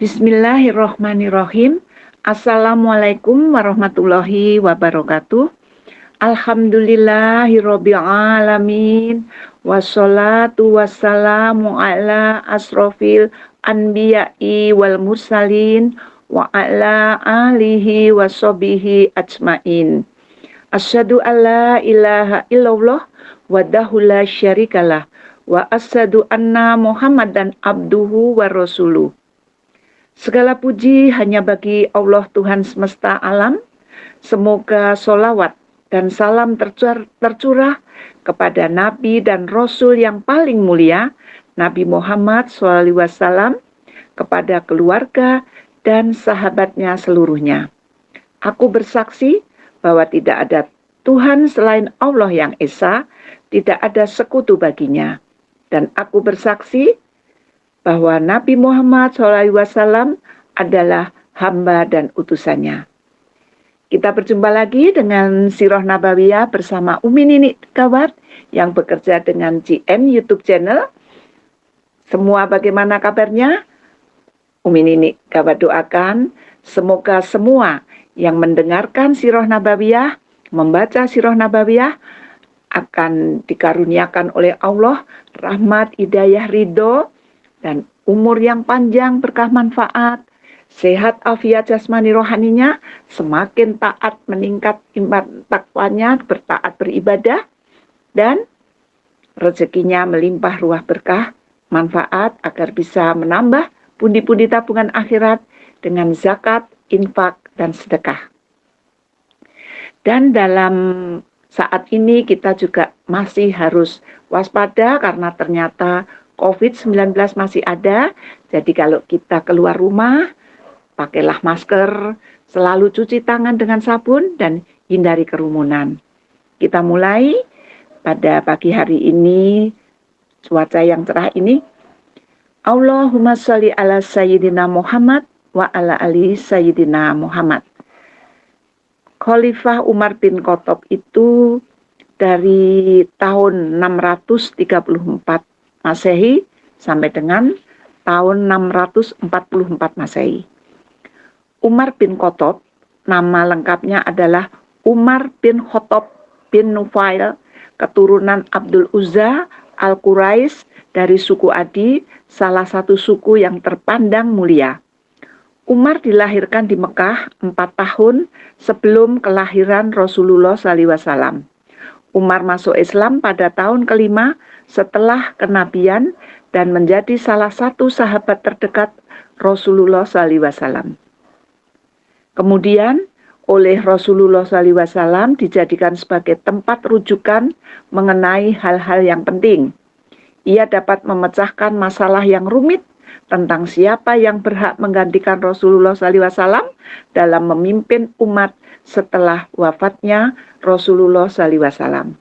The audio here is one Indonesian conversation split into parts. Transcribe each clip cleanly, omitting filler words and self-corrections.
Bismillahirrohmanirrohim. Assalamualaikum warahmatullahi wabarakatuh. Alhamdulillahirabbil alamin. Wassalatu wassalamu ala asrofil anbiya'i wal mursalin wa ala alihi washabihi ajmain. Asyhadu alla ilaha illallah wahdahu la syarikalah wa asyhadu anna Muhammadan abduhu wa rasuluh. Segala puji hanya bagi Allah Tuhan semesta alam. Semoga sholawat dan salam tercurah kepada Nabi dan Rasul yang paling mulia, Nabi Muhammad SAW, kepada keluarga dan sahabatnya seluruhnya. Aku bersaksi bahwa tidak ada Tuhan selain Allah yang Esa, tidak ada sekutu baginya. Dan aku bersaksi bahwa Nabi Muhammad SAW adalah hamba dan utusannya. Kita berjumpa lagi dengan Sirah Nabawiyah bersama Umi Nini Gawat yang bekerja dengan GN YouTube channel. Semua bagaimana kabarnya? Umi Nini Gawat doakan semoga semua yang mendengarkan Sirah Nabawiyah, membaca Sirah Nabawiyah akan dikaruniakan oleh Allah rahmat, hidayah, ridho, dan umur yang panjang, berkah manfaat, sehat afiat jasmani rohaninya, semakin taat meningkat iman takwanya, bertaat beribadah, dan rezekinya melimpah ruah berkah manfaat agar bisa menambah pundi-pundi tabungan akhirat dengan zakat, infak, dan sedekah. Dan dalam saat ini kita juga masih harus waspada karena ternyata COVID-19 masih ada, jadi kalau kita keluar rumah, pakailah masker, selalu cuci tangan dengan sabun, dan hindari kerumunan. Kita mulai pada pagi hari ini, cuaca yang cerah ini. Allahumma sholli ala Sayyidina Muhammad wa ala ali Sayyidina Muhammad. Khalifah Umar bin Khattab itu dari tahun 634 Masehi sampai dengan tahun 644 Masehi. Umar bin Khattab, nama lengkapnya adalah Umar bin Khattab bin Nufail, keturunan Abdul Uzza Al-Quraisy dari suku Adi, salah satu suku yang terpandang mulia. Umar dilahirkan di Mekah 4 tahun sebelum kelahiran Rasulullah SAW. Umar masuk Islam pada tahun kelima setelah kenabian dan menjadi salah satu sahabat terdekat Rasulullah SAW. Kemudian oleh Rasulullah SAW dijadikan sebagai tempat rujukan mengenai hal-hal yang penting. Ia dapat memecahkan masalah yang rumit tentang siapa yang berhak menggantikan Rasulullah SAW dalam memimpin umat setelah wafatnya Rasulullah SAW.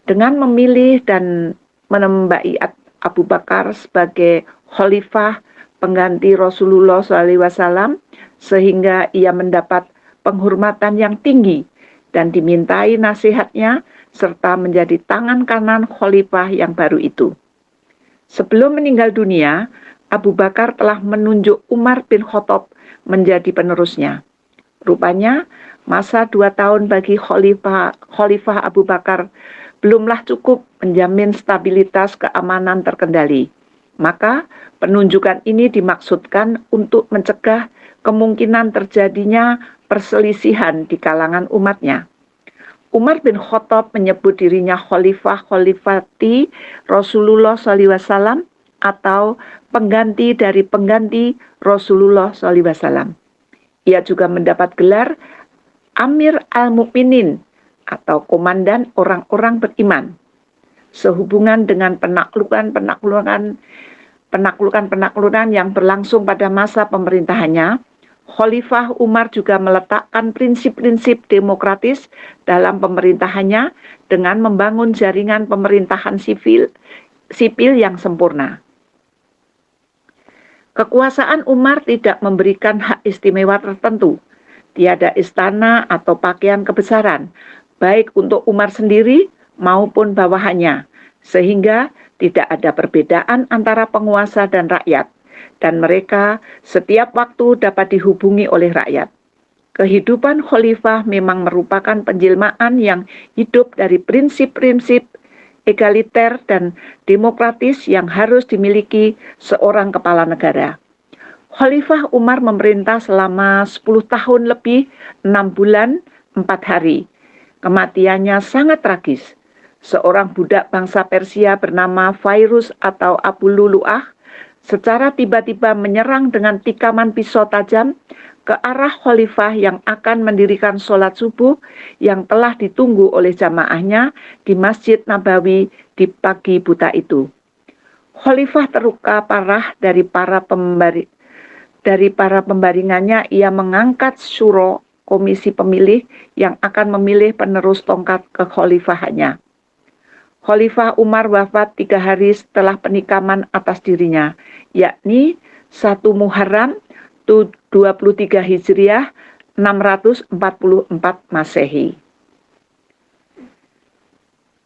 Dengan memilih dan menembaiat Abu Bakar sebagai khalifah pengganti Rasulullah SAW, sehingga ia mendapat penghormatan yang tinggi dan dimintai nasihatnya serta menjadi tangan kanan khalifah yang baru itu. Sebelum meninggal dunia, Abu Bakar telah menunjuk Umar bin Khattab menjadi penerusnya. Rupanya masa 2 tahun bagi Khalifah Abu Bakar belumlah cukup menjamin stabilitas keamanan terkendali. Maka penunjukan ini dimaksudkan untuk mencegah kemungkinan terjadinya perselisihan di kalangan umatnya. Umar bin Khattab menyebut dirinya khalifati Rasulullah SAW atau pengganti dari pengganti Rasulullah SAW. Ia juga mendapat gelar Amir al-Mukminin atau komandan orang-orang beriman. Sehubungan dengan penaklukan yang berlangsung pada masa pemerintahannya, Khalifah Umar juga meletakkan prinsip-prinsip demokratis dalam pemerintahannya dengan membangun jaringan pemerintahan sipil yang sempurna. Kekuasaan Umar tidak memberikan hak istimewa tertentu. Tiada istana atau pakaian kebesaran, baik untuk Umar sendiri maupun bawahannya, sehingga tidak ada perbedaan antara penguasa dan rakyat. dan mereka setiap waktu dapat dihubungi oleh rakyat. Kehidupan khalifah memang merupakan penjelmaan yang hidup dari prinsip-prinsip egaliter dan demokratis yang harus dimiliki seorang kepala negara. Khalifah Umar memerintah selama 10 tahun lebih 6 bulan 4 hari. Kematiannya sangat tragis. Seorang budak bangsa Persia bernama Fairuz atau Abu Lulu'ah secara tiba-tiba menyerang dengan tikaman pisau tajam ke arah khalifah yang akan mendirikan sholat subuh yang telah ditunggu oleh jamaahnya di Masjid Nabawi di pagi buta itu. Khalifah terluka parah dari para pembaringannya. Ia mengangkat syuro, komisi pemilih yang akan memilih penerus tongkat kekhalifahannya. Khalifah Umar wafat 3 hari setelah penikaman atas dirinya, yakni 1 Muharram 23 Hijriah 644 Masehi.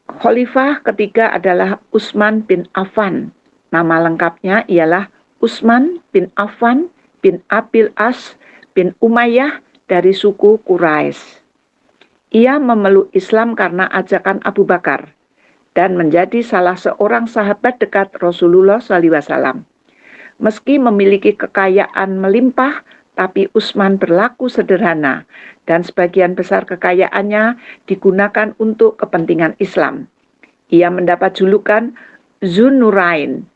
Khalifah ketiga adalah Utsman bin Affan. Nama lengkapnya ialah Utsman bin Affan bin Abil As bin Umayyah dari suku Quraisy. Ia memeluk Islam karena ajakan Abu Bakar dan menjadi salah seorang sahabat dekat Rasulullah SAW. Meski memiliki kekayaan melimpah, tapi Utsman berlaku sederhana dan sebagian besar kekayaannya digunakan untuk kepentingan Islam. Ia mendapat julukan Zunnurain,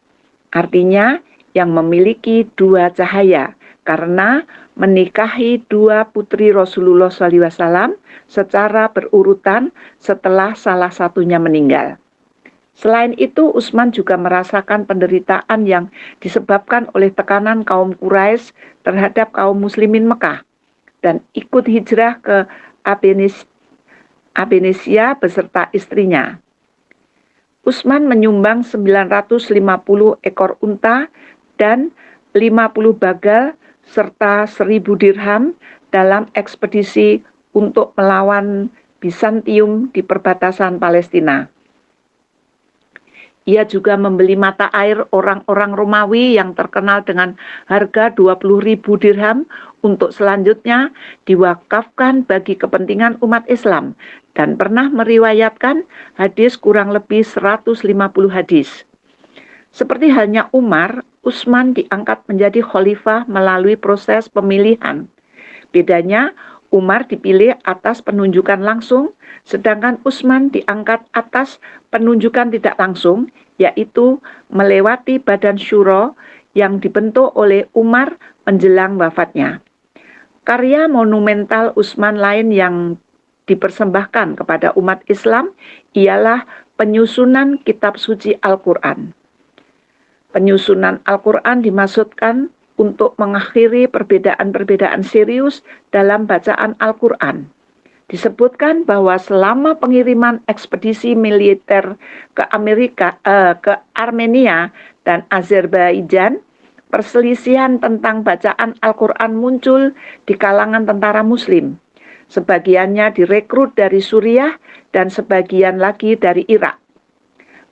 artinya yang memiliki 2 cahaya, karena menikahi 2 putri Rasulullah SAW secara berurutan setelah salah satunya meninggal. Selain itu, Utsman juga merasakan penderitaan yang disebabkan oleh tekanan kaum Quraisy terhadap kaum muslimin Mekah dan ikut hijrah ke Abenesia beserta istrinya. Utsman menyumbang 950 ekor unta dan 50 bagal serta 1000 dirham dalam ekspedisi untuk melawan Bizantium di perbatasan Palestina. Ia juga membeli mata air orang-orang Romawi yang terkenal dengan harga 20.000 dirham untuk selanjutnya diwakafkan bagi kepentingan umat Islam dan pernah meriwayatkan hadis kurang lebih 150 hadis. Seperti halnya Umar, Utsman diangkat menjadi khalifah melalui proses pemilihan. Bedanya, Umar dipilih atas penunjukan langsung, sedangkan Utsman diangkat atas penunjukan tidak langsung, yaitu melewati badan syuro yang dibentuk oleh Umar menjelang wafatnya. Karya monumental Utsman lain yang dipersembahkan kepada umat Islam ialah penyusunan kitab suci Al-Quran. Penyusunan Al-Quran dimaksudkan untuk mengakhiri perbedaan-perbedaan serius dalam bacaan Al-Quran. Disebutkan bahwa selama pengiriman ekspedisi militer ke Armenia dan Azerbaijan, perselisihan tentang bacaan Al-Quran muncul di kalangan tentara Muslim. Sebagiannya direkrut dari Suriah dan sebagian lagi dari Irak.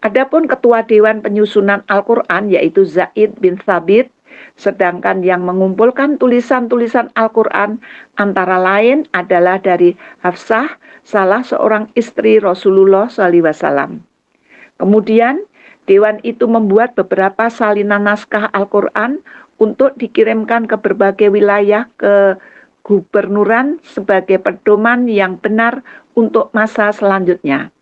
Adapun ketua Dewan Penyusunan Al-Quran yaitu Zaid bin Thabit, sedangkan yang mengumpulkan tulisan-tulisan Al-Quran antara lain adalah dari Hafsah, salah seorang istri Rasulullah SAW. Kemudian, Dewan itu membuat beberapa salinan naskah Al-Quran untuk dikirimkan ke berbagai wilayah kegubernuran sebagai pedoman yang benar untuk masa selanjutnya.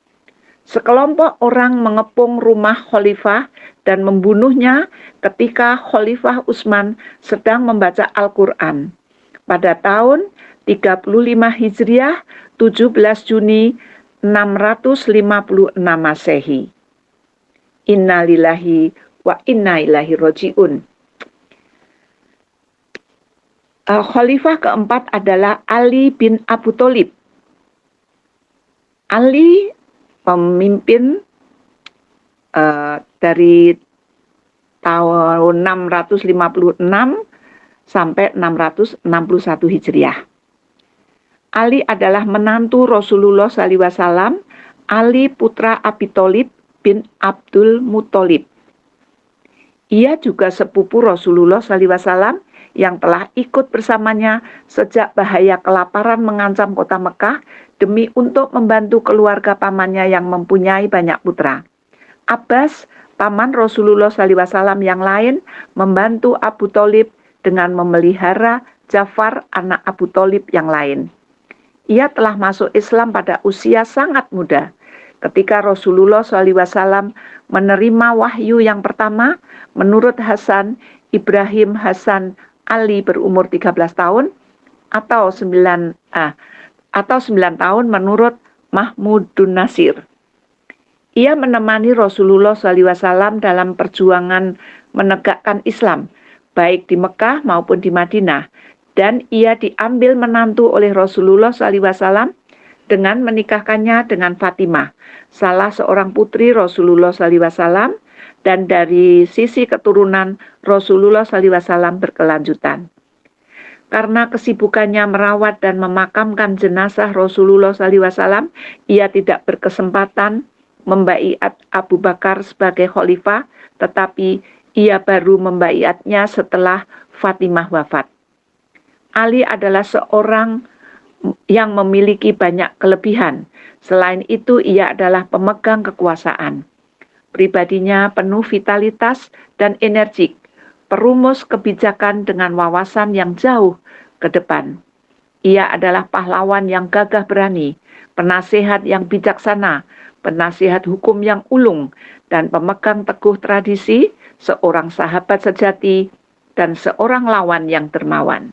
Sekelompok orang mengepung rumah khalifah dan membunuhnya ketika Khalifah Utsman sedang membaca Al-Quran. Pada tahun 35 Hijriah, 17 Juni 656 Masehi. Inna lillahi wa inna ilaihi raji'un. Khalifah keempat adalah Ali bin Abu Thalib. Ali pemimpin dari tahun 656 sampai 661 Hijriah. Ali adalah menantu Rasulullah SAW, Ali putra Abi Thalib bin Abdul Muthalib. Ia juga sepupu Rasulullah SAW yang telah ikut bersamanya sejak bahaya kelaparan mengancam kota Mekah demi untuk membantu keluarga pamannya yang mempunyai banyak putra. Abbas, paman Rasulullah SAW yang lain, membantu Abu Thalib dengan memelihara Ja'far, anak Abu Thalib yang lain. Ia telah masuk Islam pada usia sangat muda. Ketika Rasulullah SAW menerima wahyu yang pertama, menurut Hasan, Ibrahim Hasan Ali berumur 13 tahun atau 9 tahun menurut Mahmudun Nasir. Ia menemani Rasulullah SAW dalam perjuangan menegakkan Islam, baik di Mekah maupun di Madinah, dan ia diambil menantu oleh Rasulullah SAW dengan menikahkannya dengan Fatimah, salah seorang putri Rasulullah SAW, dan dari sisi keturunan Rasulullah SAW berkelanjutan. Karena kesibukannya merawat dan memakamkan jenazah Rasulullah SAW, ia tidak berkesempatan membaiat Abu Bakar sebagai khalifah, tetapi ia baru membaiatnya setelah Fatimah wafat. Ali adalah seorang yang memiliki banyak kelebihan. Selain itu, ia adalah pemegang kekuasaan. Pribadinya penuh vitalitas dan energik, perumus kebijakan dengan wawasan yang jauh ke depan. Ia adalah pahlawan yang gagah berani, penasehat yang bijaksana, penasihat hukum yang ulung, dan pemegang teguh tradisi, seorang sahabat sejati, dan seorang lawan yang dermawan.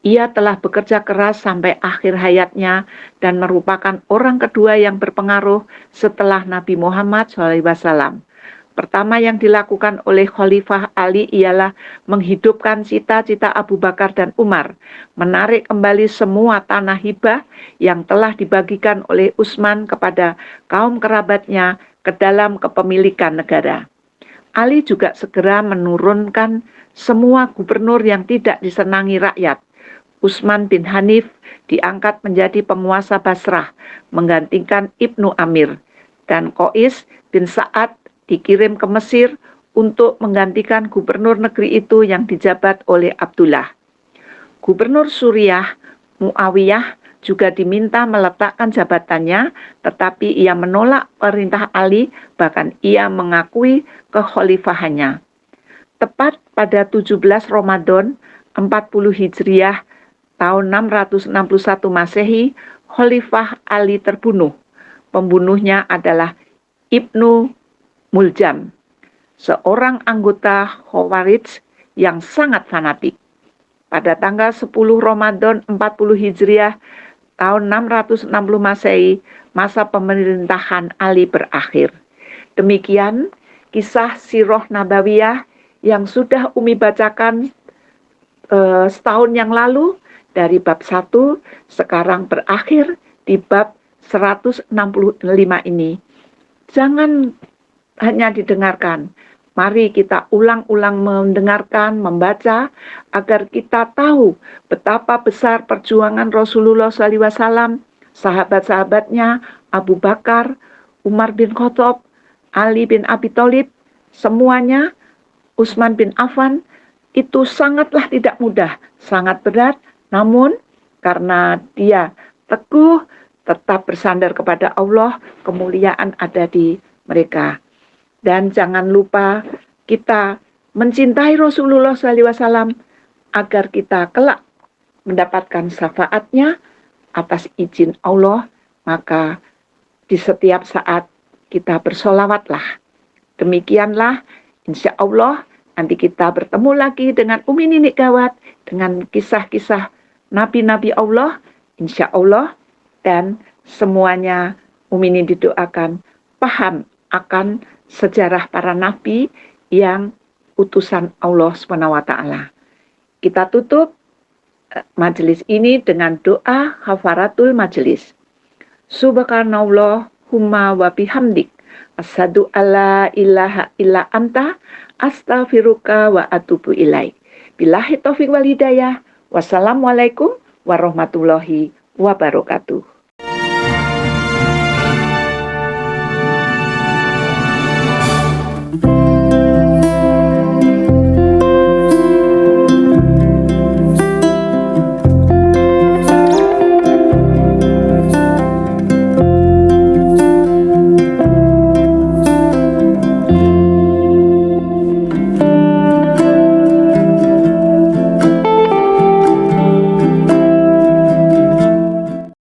Ia telah bekerja keras sampai akhir hayatnya dan merupakan orang kedua yang berpengaruh setelah Nabi Muhammad SAW. Pertama yang dilakukan oleh Khalifah Ali ialah menghidupkan cita-cita Abu Bakar dan Umar, menarik kembali semua tanah hibah yang telah dibagikan oleh Utsman kepada kaum kerabatnya ke dalam kepemilikan negara. Ali juga segera menurunkan semua gubernur yang tidak disenangi rakyat. Utsman bin Hanif diangkat menjadi penguasa Basrah, menggantikan Ibnu Amir, dan Qais bin Sa'ad dikirim ke Mesir untuk menggantikan gubernur negeri itu yang dijabat oleh Abdullah. Gubernur Suriah, Muawiyah, juga diminta meletakkan jabatannya, tetapi ia menolak perintah Ali, bahkan ia mengakui kekhalifahannya. Tepat pada 17 Ramadan 40 Hijriah tahun 661 Masehi, Khalifah Ali terbunuh. Pembunuhnya adalah Ibnu Muljam, seorang anggota Khawarij yang sangat fanatik. Pada tanggal 10 Ramadan 40 Hijriah tahun 660 Masehi, masa pemerintahan Ali berakhir. Demikian kisah Sirah Nabawiyah yang sudah Umi bacakan setahun yang lalu dari bab 1, sekarang berakhir di bab 165 ini. Jangan hanya didengarkan, mari kita ulang-ulang mendengarkan, membaca, agar kita tahu betapa besar perjuangan Rasulullah SAW, sahabat-sahabatnya, Abu Bakar, Umar bin Khattab, Ali bin Abi Thalib, semuanya, Utsman bin Affan, itu sangatlah tidak mudah, sangat berat, namun karena dia teguh, tetap bersandar kepada Allah, kemuliaan ada di mereka. Dan jangan lupa kita mencintai Rasulullah SAW agar kita kelak mendapatkan syafaatnya atas izin Allah, maka di setiap saat kita bersolawatlah. Demikianlah, insya Allah nanti kita bertemu lagi dengan Umi Ninik Gawat dengan kisah-kisah Nabi-Nabi Allah, insya Allah, dan semuanya Umi Ninik didoakan paham akan sejarah para nabi yang utusan Allah SWT. Kita tutup majelis ini dengan doa hafaratul majelis. Subhanallahumma wa bihamdik, asyhadu alla ilaha illa anta, astaghfiruka wa atubu ilaik. Billahi taufiq wal hidayah. Wassalamualaikum warahmatullahi wabarakatuh.